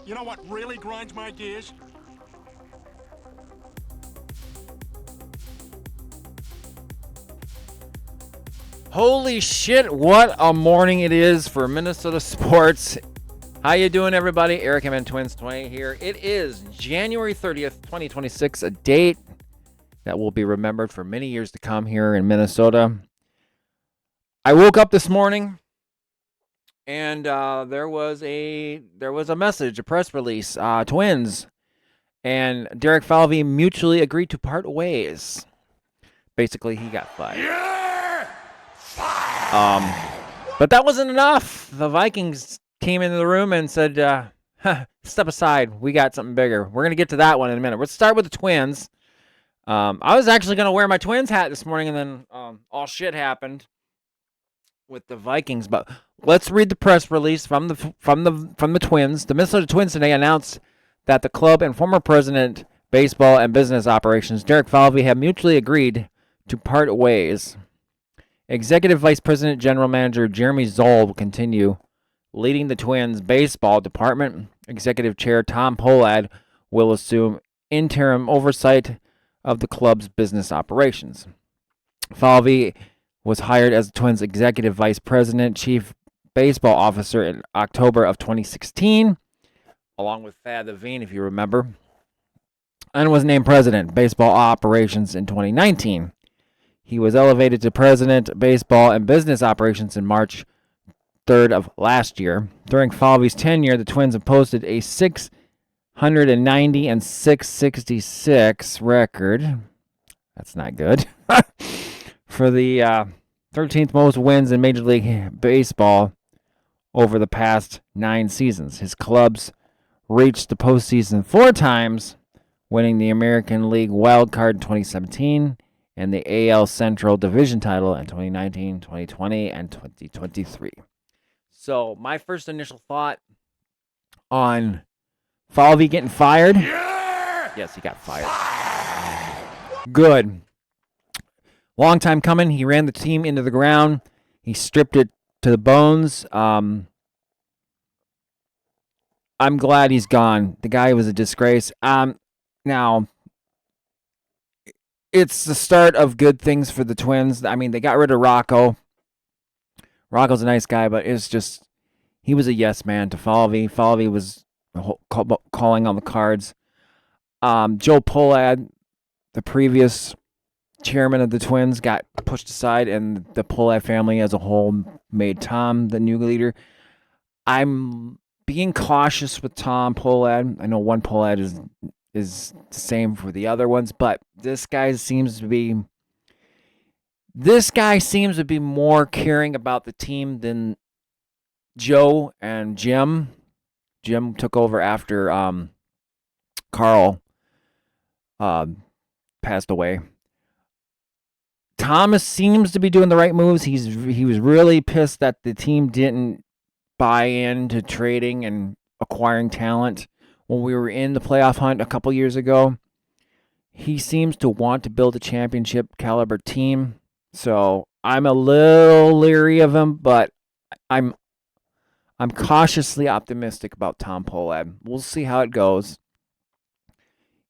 You know what really grinds my gears? Holy shit, what a morning it is for Minnesota sports. How you doing, everybody? Eric M. Twins 20 here. It is January 30th, 2026, a date that will be remembered for many years to come here in Minnesota. I woke up this morning and there was a message, a press release. Twins and Derek Falvey mutually agreed to part ways. Basically, he got fired. But that wasn't enough. The Vikings came into the room and said, step aside. We got something bigger. We're going to get to that one in a minute. Let's start with the Twins. I was actually going to wear my Twins hat this morning, and then all shit happened with the Vikings. But let's read the press release from the Twins. The Minnesota Twins today announced that the club and former president, baseball and business operations, Derek Falvey, have mutually agreed to part ways. Executive Vice President General Manager Jeremy Zoll will continue leading the Twins baseball department. Executive Chair Tom Pohlad will assume interim oversight of the club's business operations. Falvey was hired as the Twins Executive Vice President, Chief Baseball Officer in October of 2016, along with Thad Levine, if you remember, and was named President, Baseball Operations in 2019. He was elevated to President, Baseball and Business Operations in March 3rd of last year. During Falvey's tenure, the Twins have posted a 690 and 666 record. That's not good. For the 13th most wins in Major League Baseball over the past 9 seasons. His clubs reached the postseason 4 times, winning the American League Wild Card in 2017 and the AL Central Division title in 2019, 2020, and 2023. So my first initial thought on Falvey getting fired. Yes, he got fired. Good. Long time coming. He ran the team into the ground. He stripped it to the bones. I'm glad he's gone. The guy was a disgrace. Now, it's the start of good things for the Twins. I mean, they got rid of Rocco. Rocco's a nice guy, but it's just, he was a yes man to Falvey. Falvey was calling on the cards. Joe Pohlad, the previous chairman of the Twins, got pushed aside, and the Pohlad family as a whole made Tom the new leader. I'm being cautious with Tom Pohlad. I know one Pohlad is the same for the other ones, but this guy seems to be more caring about the team than Joe and Jim. Jim took over after Carl passed away. Thomas seems to be doing the right moves. He was really pissed that the team didn't buy into trading and acquiring talent when we were in the playoff hunt a couple years ago. He seems to want to build a championship caliber team. So I'm a little leery of him, but I'm cautiously optimistic about Tom Pohlad. We'll see how it goes.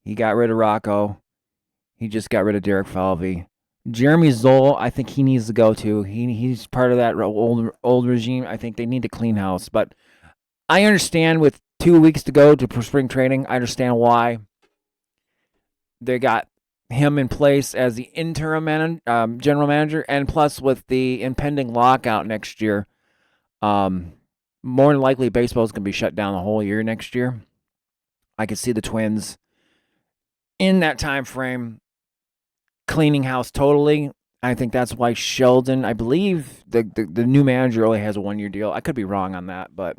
He got rid of Rocco. He just got rid of Derek Falvey. Jeremy Zoll, I think he needs to go too. He's part of that old regime. I think they need to clean house. But I understand with 2 weeks to go to spring training, I understand why they got him in place as the interim general manager, and plus with the impending lockout next year, more than likely baseball is going to be shut down the whole year next year. I could see the Twins in that time frame cleaning house totally. I think that's why Sheldon, I believe the new manager only has a 1-year deal. I could be wrong on that, but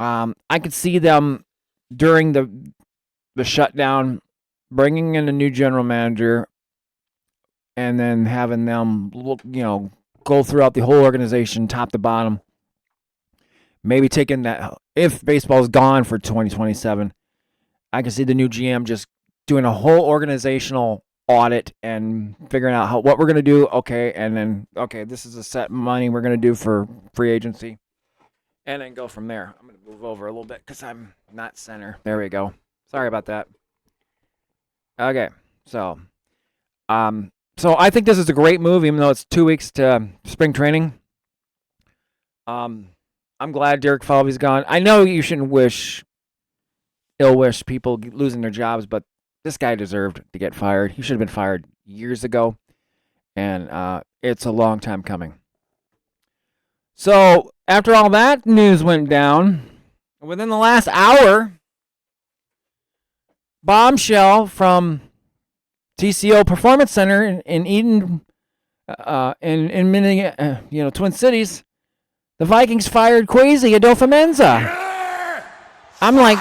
I could see them during the shutdown bringing in a new general manager and then having them go throughout the whole organization, top to bottom. Maybe taking that, if baseball's gone for 2027, I can see the new GM just doing a whole organizational audit and figuring out what we're going to do. Okay, and then, this is a set money we're going to do for free agency. and then go from there. I'm going to move over a little bit because I'm not center. There we go. Sorry about that. Okay, so I think this is a great move, even though it's 2 weeks to spring training. I'm glad Derek Falvey's gone. I know you shouldn't ill wish people losing their jobs, but this guy deserved to get fired. He should have been fired years ago, and it's a long time coming. So after all that news went down, within the last hour, bombshell from TCO Performance Center in Eden, in Minnesota, Twin Cities, the Vikings fired Kwesi Adofo-Mensah. I'm like,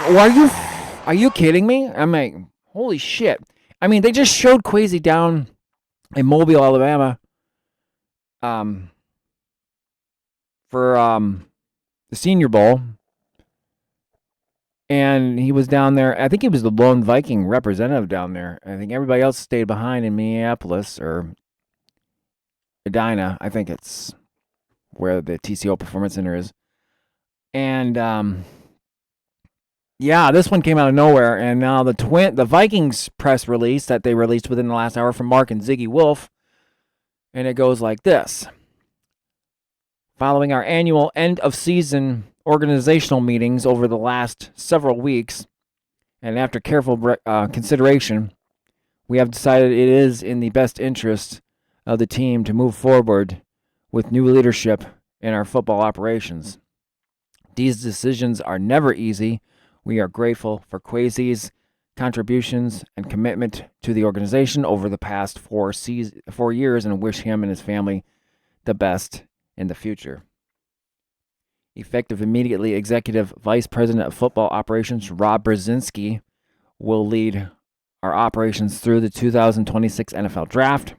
are you kidding me? I'm like, holy shit. I mean, they just showed Kwesi down in Mobile, Alabama, for the Senior Bowl. And he was down there. I think he was the lone Viking representative down there. I think everybody else stayed behind in Minneapolis or Edina. I think it's where the TCO Performance Center is. And this one came out of nowhere. And now the Vikings press release that they released within the last hour from Mark and Ziggy Wolf, and it goes like this: following our annual end of season organizational meetings over the last several weeks, and after careful consideration, we have decided it is in the best interest of the team to move forward with new leadership in our football operations. These decisions are never easy. We are grateful for Kwesi's contributions and commitment to the organization over the past 4 years and wish him and his family the best in the future. Effective immediately, Executive Vice President of Football Operations Rob Brzezinski will lead our operations through the 2026 NFL Draft.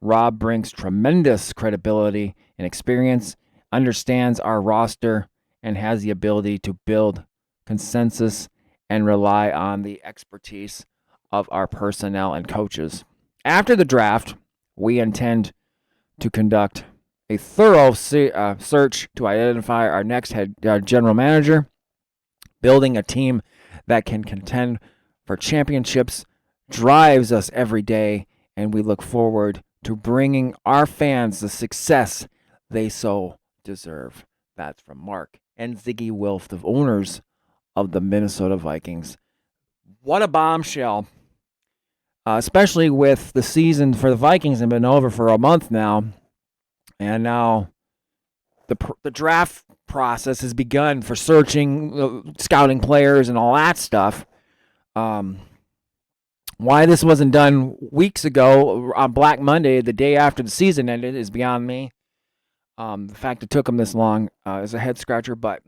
Rob brings tremendous credibility and experience, understands our roster, and has the ability to build consensus and rely on the expertise of our personnel and coaches. After the draft, we intend to conduct a thorough search to identify our next head general manager. Building a team that can contend for championships drives us every day, and we look forward to bringing our fans the success they so deserve. That's from Mark and Ziggy Wolf, the owners of the Minnesota Vikings. What a bombshell, especially with the season for the Vikings have been over for a month now. And now the draft process has begun for searching, scouting players, and all that stuff. Why this wasn't done weeks ago on Black Monday, the day after the season ended, is beyond me. The fact it took them this long is a head scratcher. But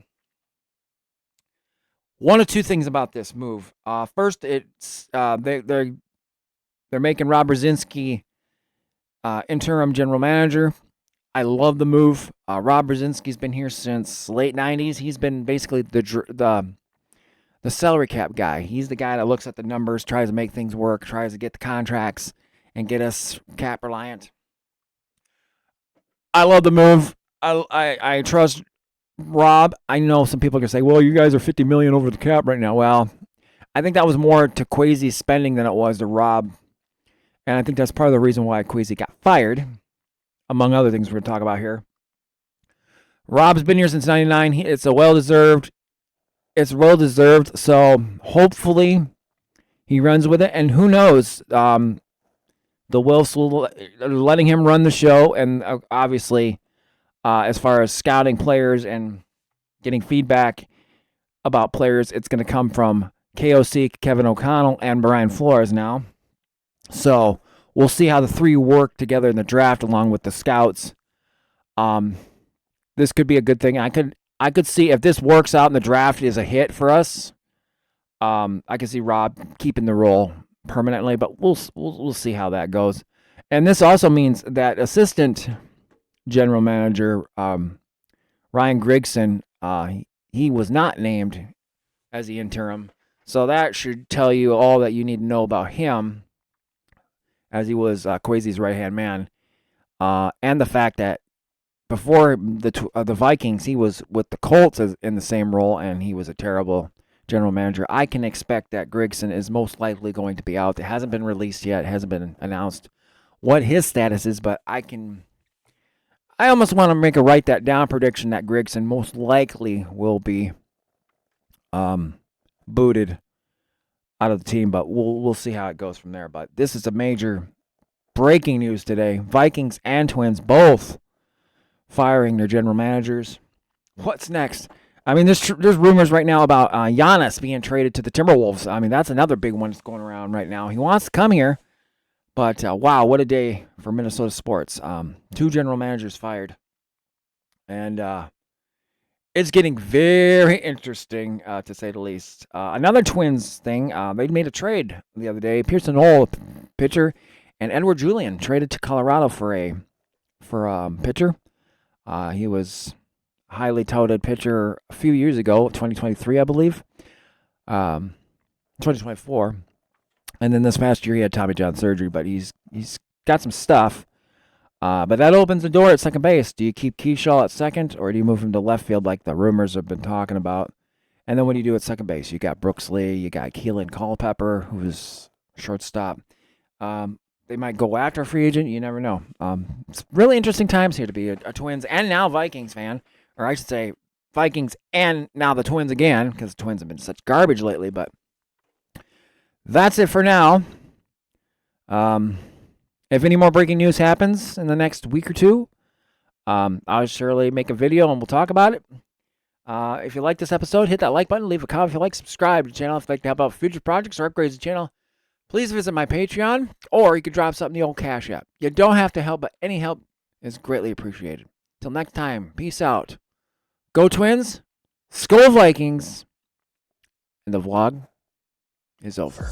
one of two things about this move. First, it's they're making Rob Brzezinski interim general manager. I love the move. Rob Brzezinski's been here since late 90s. He's been basically the salary cap guy. He's the guy that looks at the numbers, tries to make things work, tries to get the contracts, and get us cap reliant. I love the move. I trust Rob. I know some people are going to say, well, you guys are $50 million over the cap right now. Well, I think that was more to Kwesi's spending than it was to Rob. And I think that's part of the reason why Kwesi got fired, among other things we're going to talk about here. Rob's been here since 99. It's well-deserved, so hopefully he runs with it. And who knows, the Wilfs will letting him run the show. And obviously, as far as scouting players and getting feedback about players, it's going to come from KOC, Kevin O'Connell, and Brian Flores now. So we'll see how the three work together in the draft along with the scouts. This could be a good thing. I could see if this works out and the draft is a hit for us. I could see Rob keeping the role permanently, but we'll see how that goes. And this also means that assistant general manager Ryan Grigson, he was not named as the interim, so that should tell you all that you need to know about him, as he was Kwesi's right-hand man, and the fact that before the Vikings, he was with the Colts in the same role, and he was a terrible general manager. I can expect that Grigson is most likely going to be out. It hasn't been released yet. It hasn't been announced what his status is, but I almost want to make a write that down prediction that Grigson most likely will be booted out of the team, but we'll see how it goes from there. But this is a major breaking news today. Vikings and Twins both firing their general managers. What's next? I mean, there's rumors right now about Giannis being traded to the Timberwolves. I mean, that's another big one that's going around right now. He wants to come here, but wow, what a day for Minnesota sports. 2 general managers fired. And it's getting very interesting, to say the least. Another Twins thing, they made a trade the other day. Pearson Knoll, pitcher, and Edward Julian traded to Colorado for a pitcher. He was a highly touted pitcher a few years ago, 2023, I believe. 2024. And then this past year he had Tommy John surgery, but he's got some stuff. But that opens the door at second base. Do you keep Keyshaw at second, or do you move him to left field like the rumors have been talking about? And then what do you do at second base? You got Brooks Lee, you got Keelan Culpepper, who's shortstop. They might go after a free agent. You never know. It's really interesting times here to be a Twins and now Vikings fan. Or I should say Vikings and now the Twins again, because the Twins have been such garbage lately. But that's it for now. If any more breaking news happens in the next week or two, I'll surely make a video and we'll talk about it. If you like this episode, hit that like button, leave a comment. If you like, subscribe to the channel. If you'd like to help out future projects or upgrades to the channel, please visit my Patreon, or you could drop something in the old Cash App. You don't have to help, but any help is greatly appreciated. Till next time, peace out. Go Twins, Skol Vikings, and the vlog is over.